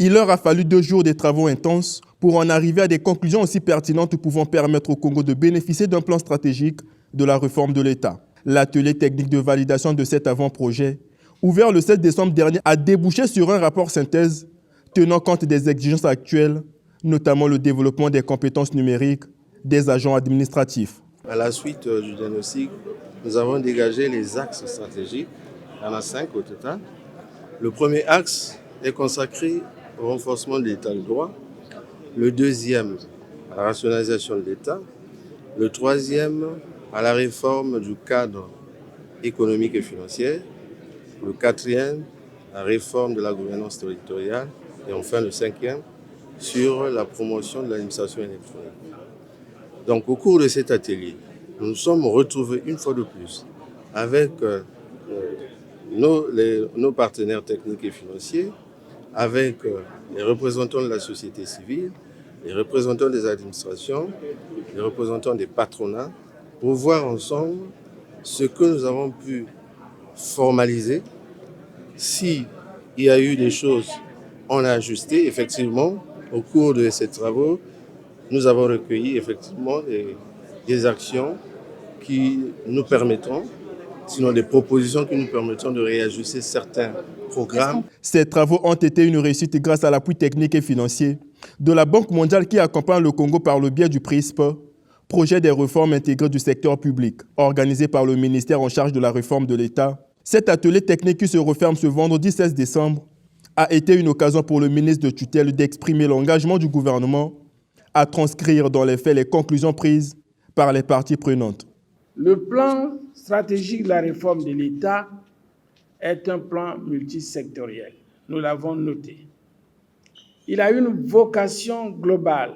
Il leur a fallu 2 jours de travaux intenses pour en arriver à des conclusions aussi pertinentes pouvant permettre au Congo de bénéficier d'un plan stratégique de la réforme de l'État. L'atelier technique de validation de cet avant-projet, ouvert le 16 décembre dernier, a débouché sur un rapport synthèse tenant compte des exigences actuelles, notamment le développement des compétences numériques des agents administratifs. À la suite du diagnostic, nous avons dégagé les axes stratégiques. Il y en a 5 au total. Le premier axe est consacré au renforcement de l'État de droit. Le deuxième, à la rationalisation de l'État. Le troisième, à la réforme du cadre économique et financier. Le quatrième, la réforme de la gouvernance territoriale. Et enfin, le cinquième, sur la promotion de l'administration électronique. Donc, au cours de cet atelier, nous nous sommes retrouvés une fois de plus avec nos partenaires techniques et financiers, avec les représentants de la société civile, les représentants des administrations, les représentants des patronats, pour voir ensemble ce que nous avons pu formaliser. S'il y a eu des choses, on a ajusté. Effectivement, au cours de ces travaux, nous avons recueilli effectivement des actions qui nous permettront, sinon des propositions qui nous permettront de réajuster certains programmes. Ces travaux ont été une réussite grâce à l'appui technique et financier de la Banque mondiale qui accompagne le Congo par le biais du PRISP, projet des réformes intégrées du secteur public, organisé par le ministère en charge de la réforme de l'État. Cet atelier technique qui se referme ce vendredi 16 décembre a été une occasion pour le ministre de tutelle d'exprimer l'engagement du gouvernement à transcrire dans les faits les conclusions prises par les parties prenantes. Le plan stratégique de la réforme de l'État est un plan multisectoriel. Nous l'avons noté. Il a une vocation globale,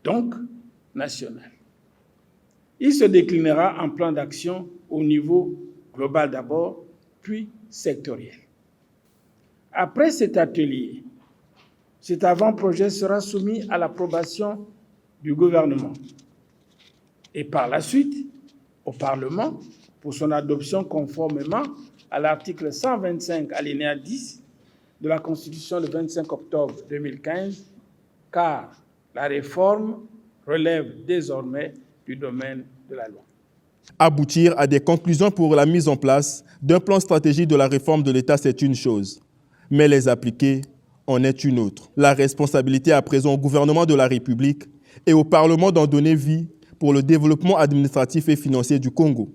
donc nationale. Il se déclinera en plan d'action au niveau global d'abord, puis sectoriel. Après cet atelier, cet avant-projet sera soumis à l'approbation du gouvernement et par la suite au Parlement pour son adoption conformément à l'article 125 alinéa 10 de la Constitution du 25 octobre 2015, car la réforme relève désormais du domaine de la loi. Aboutir à des conclusions pour la mise en place d'un plan stratégique de la réforme de l'État, c'est une chose, mais les appliquer en est une autre. La responsabilité à présent au gouvernement de la République et au Parlement d'en donner vie pour le développement administratif et financier du Congo.